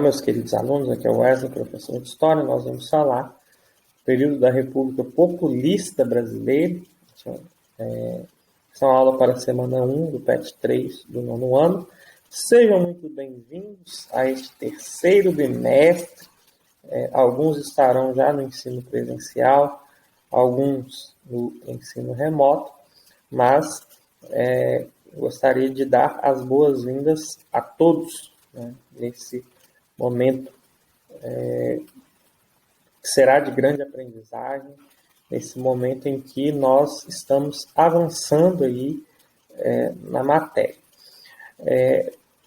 meus queridos alunos, aqui é o Wesley, professor de História. Nós vamos falar do período da República Populista Brasileira. São aula para a semana 1 do PET 3 do nono ano. Sejam muito bem-vindos a este terceiro bimestre. Alguns estarão já no ensino presencial, alguns no ensino remoto, mas gostaria de dar as boas-vindas a todos, né, nesse momento que será de grande aprendizagem, nesse momento em que nós estamos avançando aí na matéria.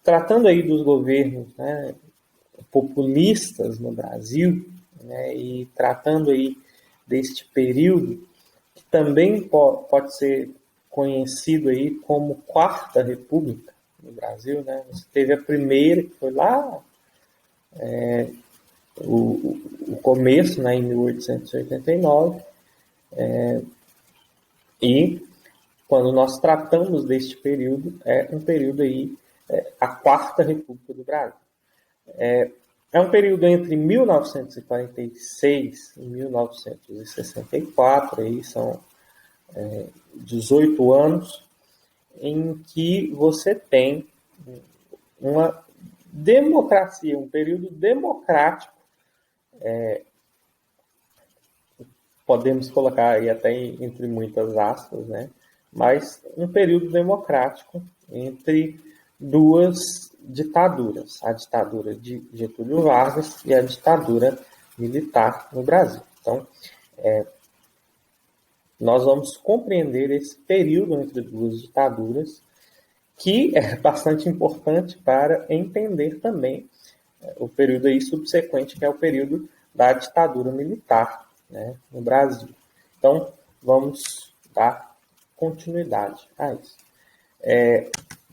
Tratando aí dos governos, né, populistas no Brasil, né, e tratando aí deste período que também pode ser conhecido aí como Quarta República no Brasil, né? Você teve a primeira, que foi lá o começo, né, em 1889, e quando nós tratamos deste período, é um período aí, a Quarta República do Brasil. É um período entre 1946 e 1964, aí são 18 anos, em que você tem uma democracia, um período democrático, podemos colocar aí até entre muitas aspas, né? Mas um período democrático entre duas ditaduras, a ditadura de Getúlio Vargas e a ditadura militar no Brasil. Então, nós vamos compreender esse período entre duas ditaduras, que é bastante importante para entender também o período aí subsequente, que é o período da ditadura militar, né, no Brasil. Então, vamos dar continuidade a isso.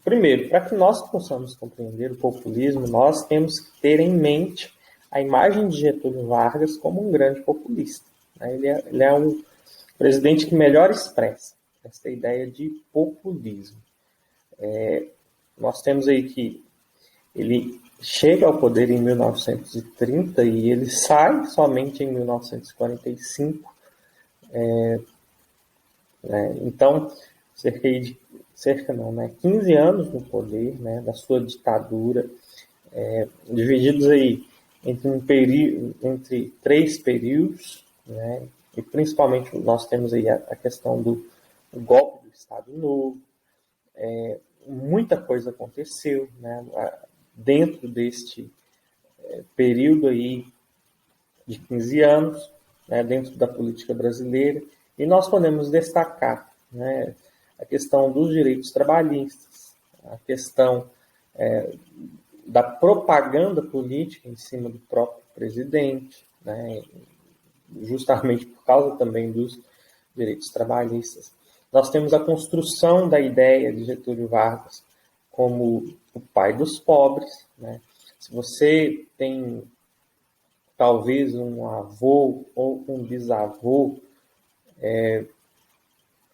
Primeiro, para que nós possamos compreender o populismo, nós temos que ter em mente a imagem de Getúlio Vargas como um grande populista, né? Ele é um presidente que melhor expressa essa ideia de populismo. Nós temos aí que ele chega ao poder em 1930 e ele sai somente em 1945. Então, 15 anos no poder, né, da sua ditadura, divididos aí entre 3 períodos, né, e principalmente nós temos aí a questão do golpe do Estado Novo. Muita coisa aconteceu, né, dentro deste período aí de 15 anos, né, dentro da política brasileira, e nós podemos destacar, né, a questão dos direitos trabalhistas, a questão da propaganda política em cima do próprio presidente, né, justamente por causa também dos direitos trabalhistas. Nós temos a construção da ideia de Getúlio Vargas como o pai dos pobres, né? Se você tem talvez um avô ou um bisavô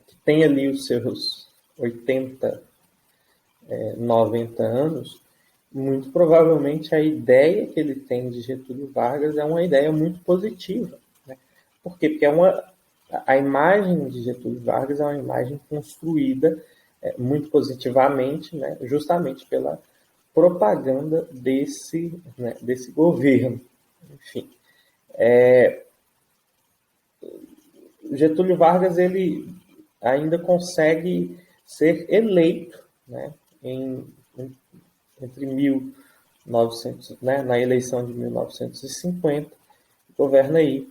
que tem ali os seus 80, 90 anos, muito provavelmente a ideia que ele tem de Getúlio Vargas é uma ideia muito positiva, né? Por quê? Porque a imagem de Getúlio Vargas é uma imagem construída muito positivamente, né, justamente pela propaganda desse governo. Enfim, Getúlio Vargas ele ainda consegue ser eleito, né, entre 1900, né, na eleição de 1950, governa aí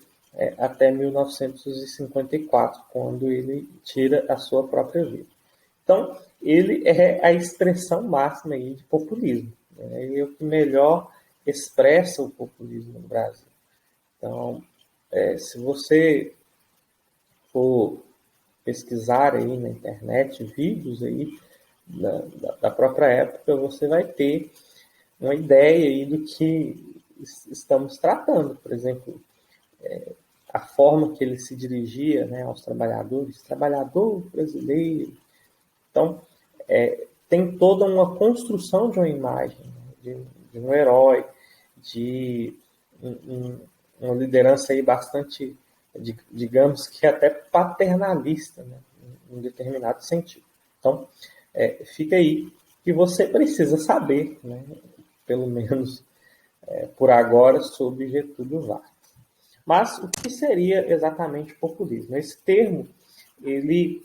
até 1954, quando ele tira a sua própria vida. Então, ele é a expressão máxima aí de populismo, né? Ele é o que melhor expressa o populismo no Brasil. Então, se você for pesquisar aí na internet vídeos aí da própria época, você vai ter uma ideia aí do que estamos tratando. Por exemplo, a forma que ele se dirigia, né, aos trabalhadores, trabalhador brasileiro. Então, tem toda uma construção de uma imagem, né, de um herói, de uma liderança aí bastante, digamos que até paternalista, né, em determinado sentido. Então, fica aí que você precisa saber, né, pelo menos por agora, sobre Getúlio Vargas. Mas o que seria exatamente populismo? Esse termo, ele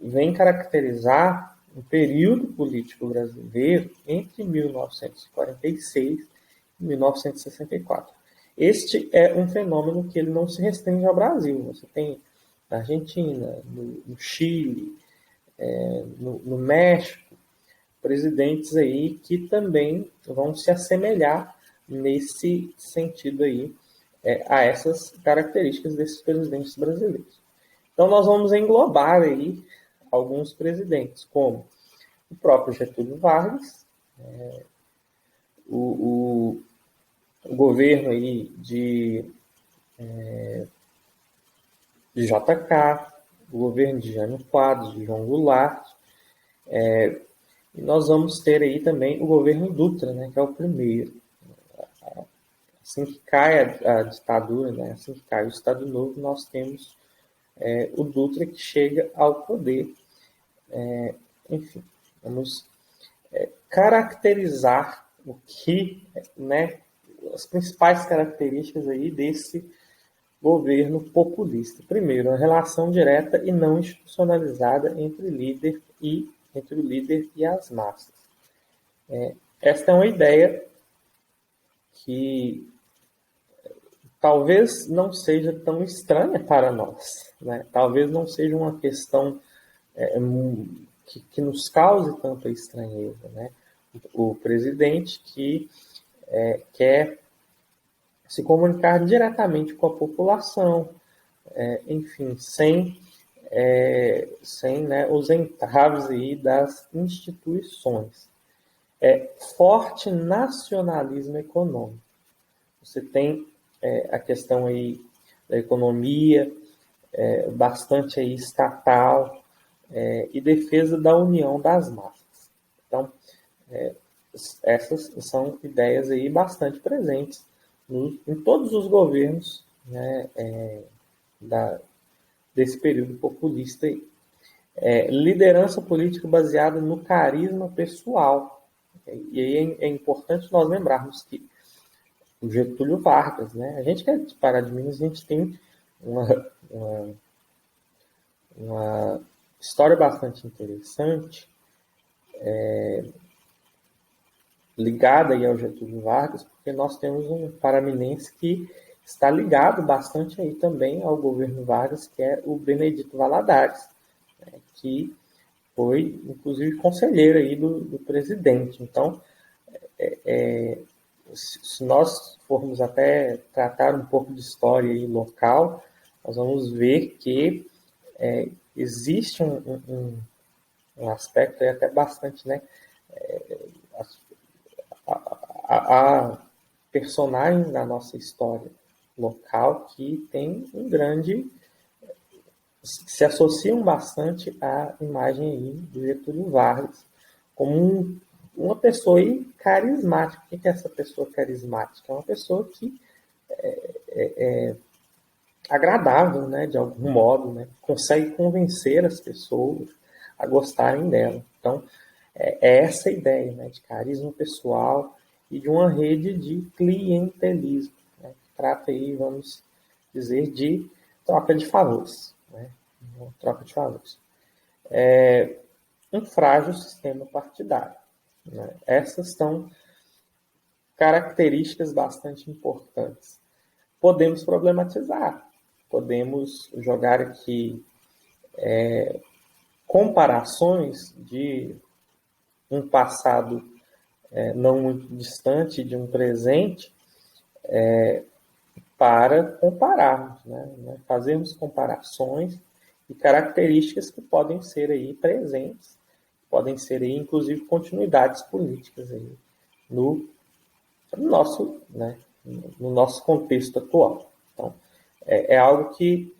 vem caracterizar um período político brasileiro entre 1946 e 1964. Este é um fenômeno que ele não se restringe ao Brasil. Você tem na Argentina, no Chile, no México, presidentes aí que também vão se assemelhar nesse sentido aí a essas características desses presidentes brasileiros. Então nós vamos englobar aí alguns presidentes, como o próprio Getúlio Vargas, o governo aí de JK, o governo de Jânio Quadros, de João Goulart, e nós vamos ter aí também o governo Dutra, né, que é o primeiro. Assim que cai a ditadura, né, assim que cai o Estado Novo, nós temos o Dutra que chega ao poder. Enfim, vamos caracterizar o que, né, as principais características aí desse governo populista. Primeiro, a relação direta e não institucionalizada entre o líder e as massas. Esta é uma ideia que talvez não seja tão estranha para nós, né? Talvez não seja uma questão que nos cause tanta estranheza, né? O presidente que quer se comunicar diretamente com a população, enfim, sem né, os entraves aí das instituições. Forte nacionalismo econômico. Você tem a questão aí da economia, bastante aí estatal, e defesa da união das massas. Então, essas são ideias aí bastante presentes em todos os governos, né, desse período populista aí. Liderança política baseada no carisma pessoal. E aí é importante nós lembrarmos que o Getúlio Vargas, né, a gente que é de Pará de Minas, a gente tem uma história bastante interessante ligada aí ao Getúlio Vargas, porque nós temos um paraminense que está ligado bastante aí também ao governo Vargas, que é o Benedito Valadares, né, que foi, inclusive, conselheiro aí do presidente. Então, se nós formos até tratar um pouco de história aí local, nós vamos ver que existe um aspecto aí até bastante, né? Há personagens na nossa história local que tem se associam bastante à imagem aí do Getúlio Vargas como uma pessoa aí carismática. O que é essa pessoa carismática? É uma pessoa que é agradável, né, de algum modo, né, consegue convencer as pessoas a gostarem dela. Então, é essa ideia, né, de carisma pessoal e de uma rede de clientelismo, né, que trata aí, vamos dizer, de troca de favores, né, troca de favores. Um frágil sistema partidário, né? Essas são características bastante importantes. Podemos problematizar, podemos jogar aqui comparações de um passado não muito distante, de um presente, para compararmos, né? Fazermos comparações e características que podem ser aí presentes, podem ser aí, inclusive, continuidades políticas aí no nosso, né, no nosso contexto atual. Então, é algo que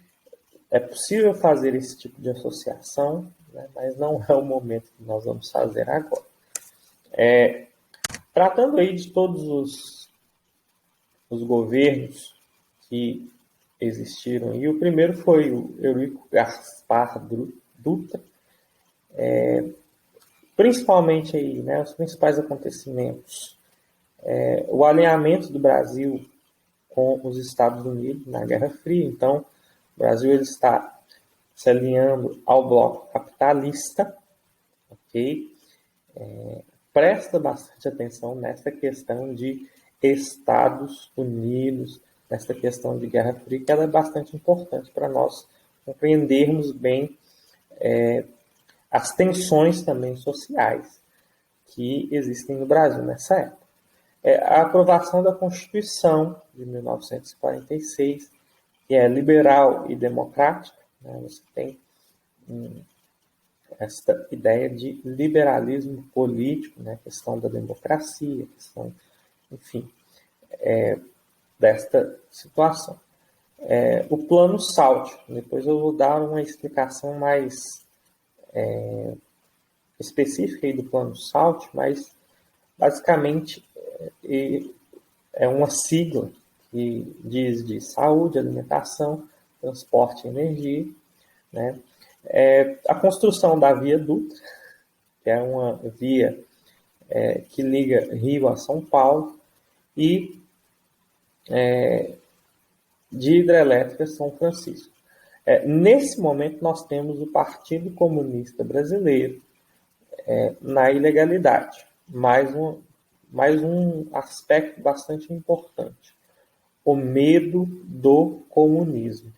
é possível fazer esse tipo de associação, né, mas não é o momento que nós vamos fazer agora. Tratando aí de todos os governos que existiram, e o primeiro foi o Eurico Gaspar Dutra, principalmente aí, né, os principais acontecimentos. O alinhamento do Brasil com os Estados Unidos na Guerra Fria. Então, o Brasil ele está se alinhando ao bloco capitalista, ok? Presta bastante atenção nessa questão de Estados Unidos, nessa questão de Guerra Fria, que ela é bastante importante para nós compreendermos bem as tensões também sociais que existem no Brasil nessa época. A aprovação da Constituição de 1946, que é liberal e democrática, né? Você tem esta ideia de liberalismo político, né? Questão da democracia, questão, enfim, desta situação. O plano SALT, depois eu vou dar uma explicação mais específica aí do plano SALT, mas basicamente é uma sigla que diz de saúde, alimentação, transporte e energia, né? A construção da Via Dutra, que é uma via que liga Rio a São Paulo, e de hidrelétrica São Francisco. Nesse momento, nós temos o Partido Comunista Brasileiro na ilegalidade. Mais um aspecto bastante importante. O medo do comunismo.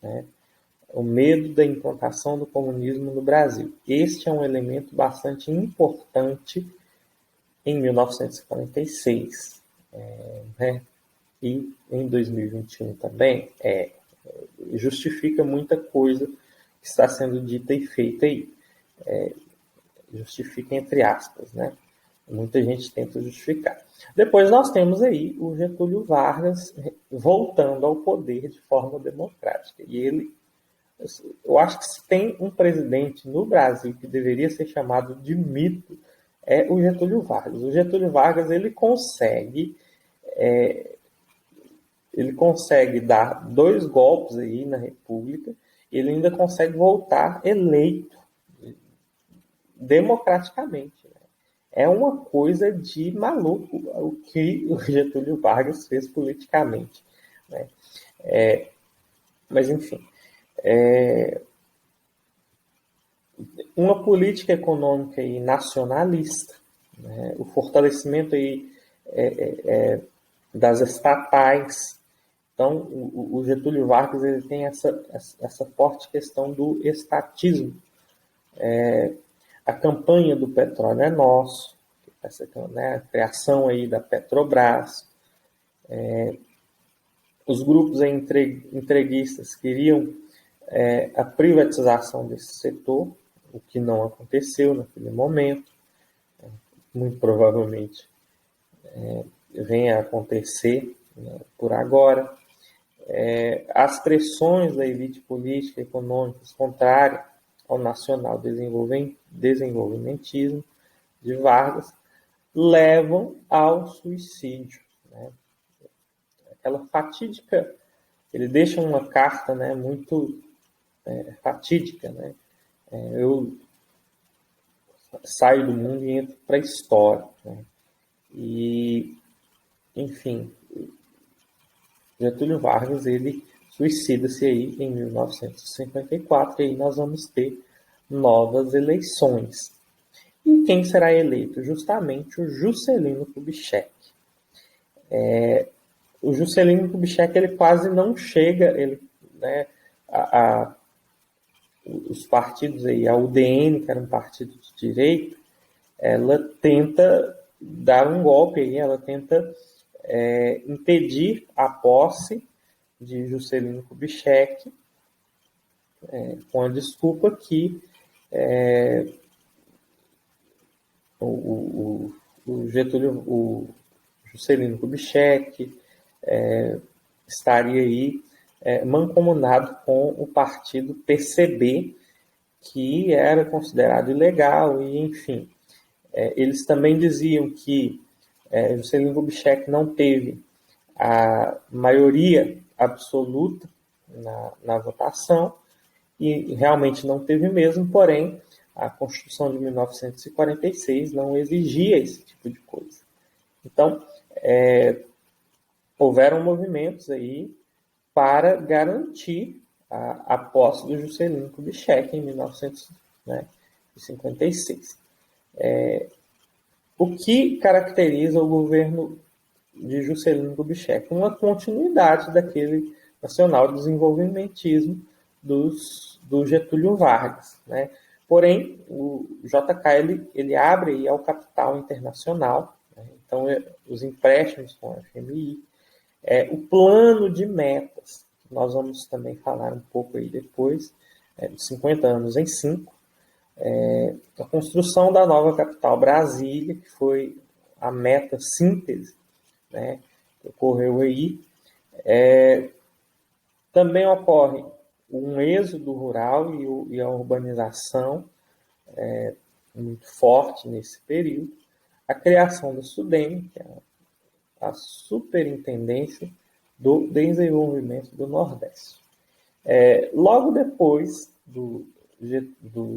Né? O medo da implantação do comunismo no Brasil. Este é um elemento bastante importante em 1946. Né? E em 2021 também justifica muita coisa que está sendo dita e feita aí. Justifica entre aspas, né? Muita gente tenta justificar. Depois nós temos aí o Getúlio Vargas voltando ao poder de forma democrática. E ele, eu acho que se tem um presidente no Brasil que deveria ser chamado de mito, é o Getúlio Vargas. O Getúlio Vargas, ele consegue dar 2 golpes aí na República, ele ainda consegue voltar eleito democraticamente. Né? É uma coisa de maluco o que o Getúlio Vargas fez politicamente. Né? Mas, enfim, uma política econômica aí nacionalista, né? O fortalecimento aí das estatais. Então, o Getúlio Vargas ele tem essa forte questão do estatismo. A campanha do petróleo é nosso, né, a criação aí da Petrobras, os grupos entreguistas queriam a privatização desse setor, o que não aconteceu naquele momento, muito provavelmente venha a acontecer, né, por agora. As pressões da elite política e econômica contrária ao nacional desenvolvimentismo de Vargas levam ao suicídio. Né? Aquela fatídica, ele deixa uma carta, né, muito fatídica, né? Eu saio do mundo e entro para a história. Né? E, enfim, Getúlio Vargas, ele suicida-se aí em 1954 e aí nós vamos ter novas eleições. E quem será eleito? Justamente o Juscelino Kubitschek. O Juscelino Kubitschek ele quase não chega, né, os partidos aí, a UDN, que era um partido de direita, ela tenta dar um golpe aí, ela tenta impedir a posse de Juscelino Kubitschek, com a desculpa que o Juscelino Kubitschek estaria aí mancomunado com o partido PCB, que era considerado ilegal, e enfim. Eles também diziam que Juscelino Kubitschek não teve a maioria absoluta na votação, e realmente não teve mesmo, porém, a Constituição de 1946 não exigia esse tipo de coisa. Então, houveram movimentos aí para garantir a posse do Juscelino Kubitschek em 1956. O que caracteriza o governo de Juscelino Kubitschek? Uma continuidade daquele nacional-desenvolvimentismo do Getúlio Vargas, né? Porém, o JK ele abre aí ao capital internacional, né? Então os empréstimos com a FMI, o plano de metas, que nós vamos também falar um pouco aí depois, de 50 anos em 5, a construção da nova capital Brasília, que foi a meta síntese, né, que ocorreu aí. Também ocorre um êxodo rural e a urbanização muito forte nesse período. A criação do SUDEM, que é a Superintendência do Desenvolvimento do Nordeste. Logo depois do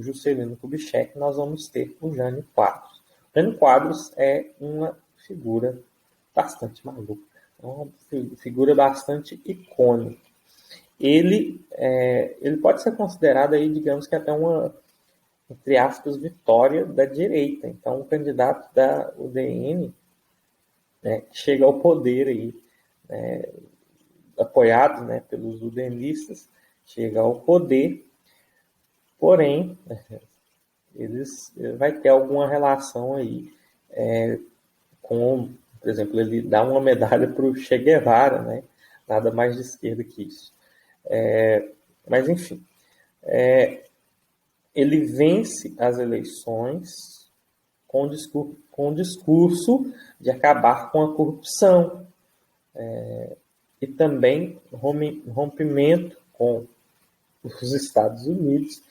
Juscelino Kubitschek, nós vamos ter o Jânio Quadros. O Jânio Quadros é uma figura bastante maluca, é uma figura bastante icônica. Ele pode ser considerado aí, digamos que até uma, entre aspas, vitória da direita. Então, o candidato da UDN, né, chega ao poder aí, apoiado, né, pelos udenistas, chega ao poder, porém, vai ter alguma relação aí com, por exemplo, ele dá uma medalha para o Che Guevara, né, nada mais de esquerda que isso. Mas, enfim, ele vence as eleições com o discurso de acabar com a corrupção, e também rompimento com os Estados Unidos.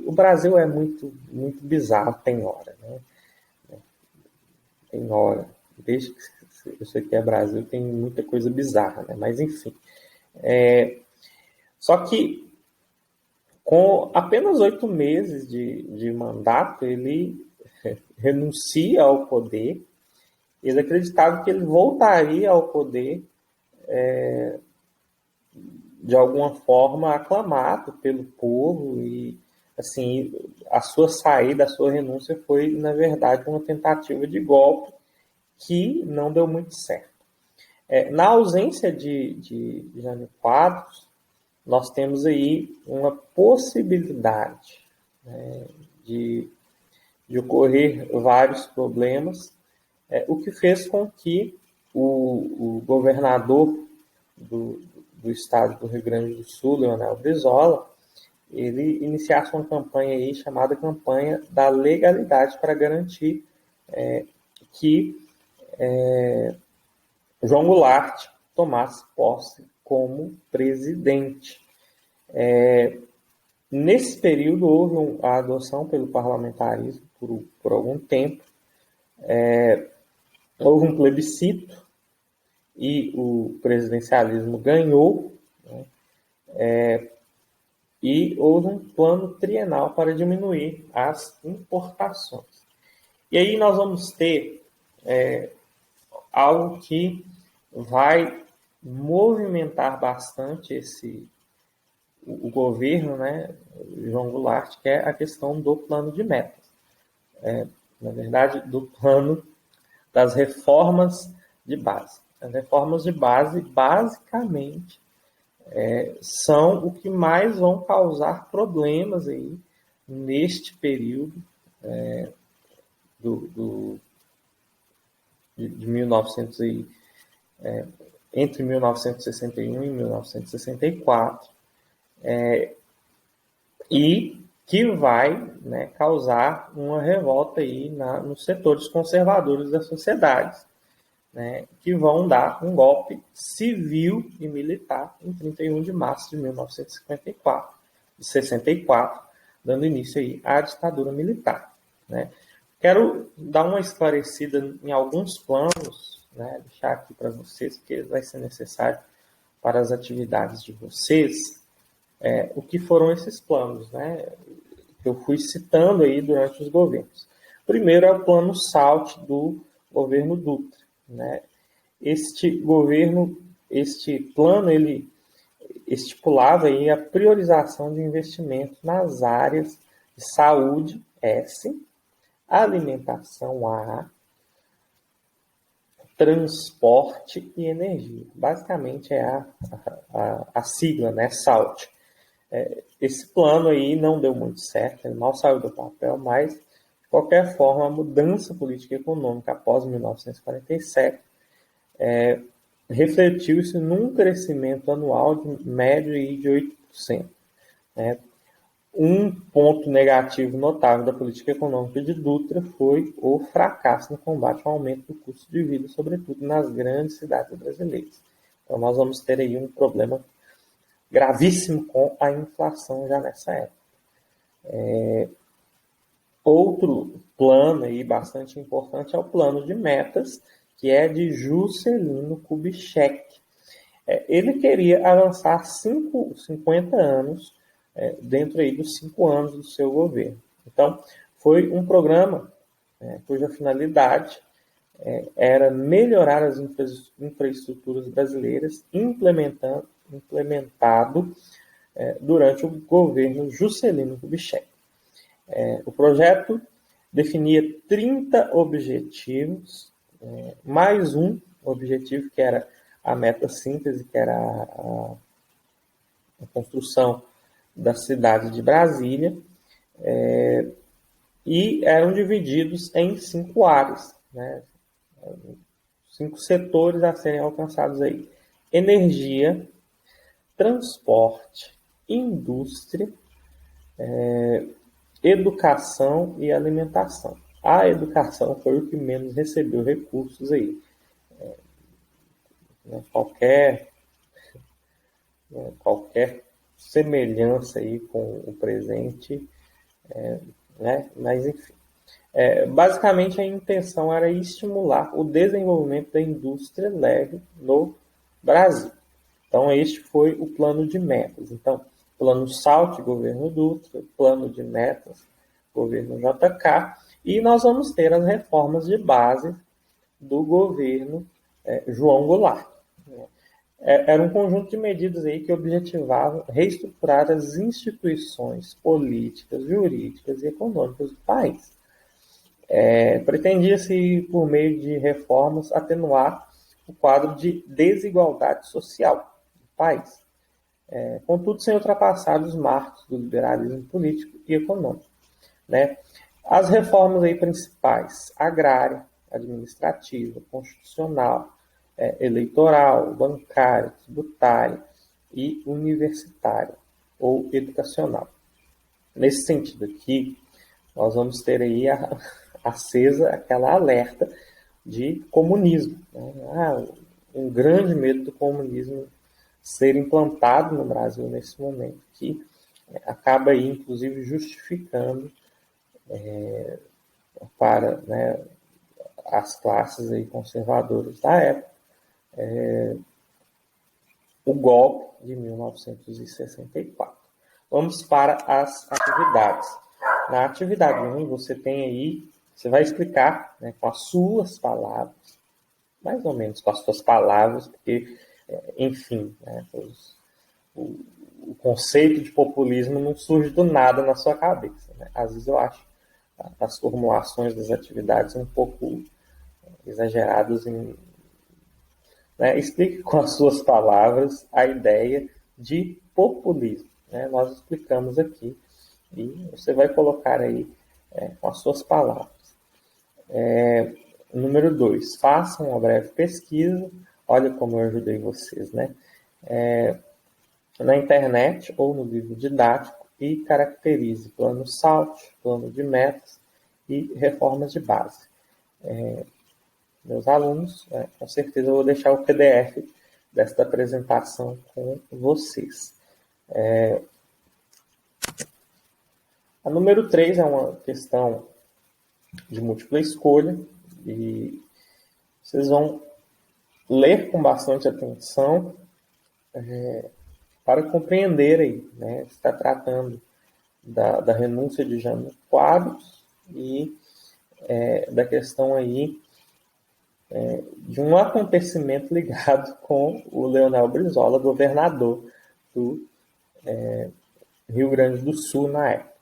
O Brasil é muito, muito bizarro, tem hora, né? Tem hora. Desde que isso aqui é Brasil, tem muita coisa bizarra, né? Mas, enfim. Só que, com apenas 8 meses de mandato, ele renuncia ao poder. Ele acreditava que ele voltaria ao poder de alguma forma aclamado pelo povo, e assim, a sua saída, a sua renúncia foi, na verdade, uma tentativa de golpe que não deu muito certo. Na ausência de Jânio Quadros, nós temos aí uma possibilidade, né, de ocorrer vários problemas, o que fez com que o governador do estado do Rio Grande do Sul, Leonel Brizola, ele iniciasse uma campanha aí chamada Campanha da Legalidade, para garantir que João Goulart tomasse posse como presidente. Nesse período, houve a adoção pelo parlamentarismo por algum tempo, houve um plebiscito e o presidencialismo ganhou, né? E houve um plano trienal para diminuir as importações. E aí nós vamos ter algo que vai movimentar bastante o governo, né, João Goulart, que é a questão do plano de metas. Na verdade, do plano das reformas de base. As reformas de base, basicamente, são o que mais vão causar problemas aí neste período de 1900 entre 1961 e 1964, e que vai, né, causar uma revolta aí nos setores conservadores da sociedade, né, que vão dar um golpe civil e militar em 31 de março de 1964, dando início aí à ditadura militar, né? Quero dar uma esclarecida em alguns planos, né? Deixar aqui para vocês, porque vai ser necessário para as atividades de vocês, o que foram esses planos, né? Que eu fui citando aí durante os governos. Primeiro é o plano SALT do governo Dutra, né? Este plano, ele estipulava aí a priorização de investimentos nas áreas de saúde, S, alimentação, A, transporte e energia. Basicamente é a sigla, né, SALT. Esse plano aí não deu muito certo, ele mal saiu do papel, mas, de qualquer forma, a mudança política e econômica após 1947 refletiu-se num crescimento anual de médio de 8%. Né? Um ponto negativo notável da política econômica de Dutra foi o fracasso no combate ao aumento do custo de vida, sobretudo nas grandes cidades brasileiras. Então, nós vamos ter aí um problema gravíssimo com a inflação já nessa época. Outro plano aí bastante importante é o plano de metas, que é de Juscelino Kubitschek. Ele queria avançar 50 anos dentro aí dos 5 anos do seu governo. Então, foi um programa cuja finalidade era melhorar as infraestruturas brasileiras, implementado durante o governo Juscelino Kubitschek. O projeto definia 30 objetivos, mais um objetivo que era a meta síntese, que era a construção da cidade de Brasília, e eram divididos em 5 áreas, né? 5 setores a serem alcançados aí: energia, transporte, indústria, educação e alimentação. A educação foi o que menos recebeu recursos aí. Qualquer semelhança aí com o presente, né? Mas enfim. Basicamente a intenção era estimular o desenvolvimento da indústria leve no Brasil. Então este foi o plano de metas. Então, plano SALT, governo Dutra, plano de metas, governo JK, e nós vamos ter as reformas de base do governo João Goulart. Era um conjunto de medidas aí que objetivavam reestruturar as instituições políticas, jurídicas e econômicas do país. Pretendia-se, por meio de reformas, atenuar o quadro de desigualdade social do país, contudo sem ultrapassar os marcos do liberalismo político e econômico. Né? As reformas aí principais: agrária, administrativa, constitucional, eleitoral, bancária, tributária e universitária ou educacional. Nesse sentido aqui, nós vamos ter aí acesa aquela alerta de comunismo. Né? Um grande medo do comunismo ser implantado no Brasil nesse momento, que acaba aí, inclusive, justificando para, né, as classes aí conservadoras da época o golpe de 1964. Vamos para as atividades. Na atividade 1, você tem aí, você vai explicar, né, com as suas palavras, mais ou menos com as suas palavras, porque, enfim, né, o conceito de populismo não surge do nada na sua cabeça. Né? Às vezes eu acho as formulações das atividades um pouco exageradas em... Né? Explique com as suas palavras a ideia de populismo. Né? Nós explicamos aqui e você vai colocar aí com as suas palavras. Número 2, façam uma breve pesquisa. Olha como eu ajudei vocês, né? Na internet ou no livro didático e caracterize plano SALT, plano de metas e reformas de base. Meus alunos, com certeza eu vou deixar o PDF desta apresentação com vocês. A número 3 é uma questão de múltipla escolha e vocês vão ler com bastante atenção para compreender aí, né? Está tratando da renúncia de Jânio Quadros e da questão aí de um acontecimento ligado com o Leonel Brizola, governador do Rio Grande do Sul na época.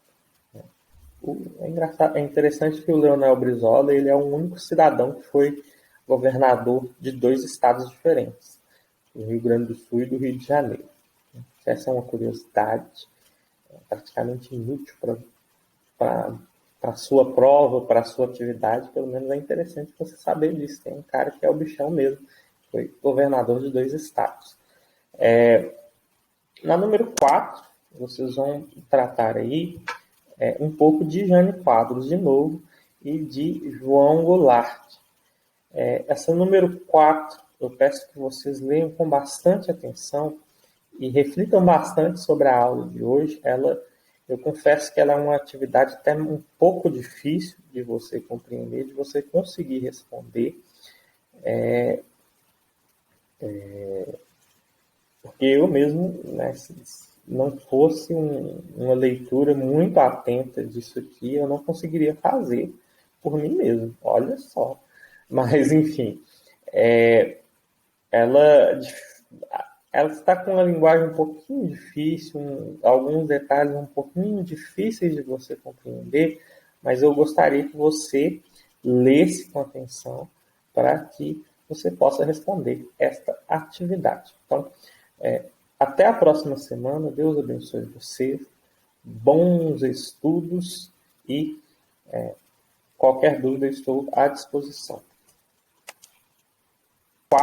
É interessante que o Leonel Brizola ele é o único cidadão que foi governador de 2 estados diferentes, do Rio Grande do Sul e do Rio de Janeiro. Essa é uma curiosidade praticamente inútil para a sua prova, para a sua atividade, pelo menos é interessante você saber disso. Tem um cara que é o bichão mesmo, foi governador de 2 estados. Na número 4, vocês vão tratar aí um pouco de Jânio Quadros de novo e de João Goulart. Essa número 4, eu peço que vocês leiam com bastante atenção e reflitam bastante sobre a aula de hoje. Eu confesso que ela é uma atividade até um pouco difícil de você compreender, de você conseguir responder, porque eu mesmo, né, se não fosse uma leitura muito atenta disso aqui, eu não conseguiria fazer por mim mesmo, olha só. Mas, enfim, ela está com uma linguagem um pouquinho difícil, alguns detalhes um pouquinho difíceis de você compreender, mas eu gostaria que você lesse com atenção para que você possa responder esta atividade. Então, até a próxima semana. Deus abençoe você. Bons estudos e qualquer dúvida estou à disposição.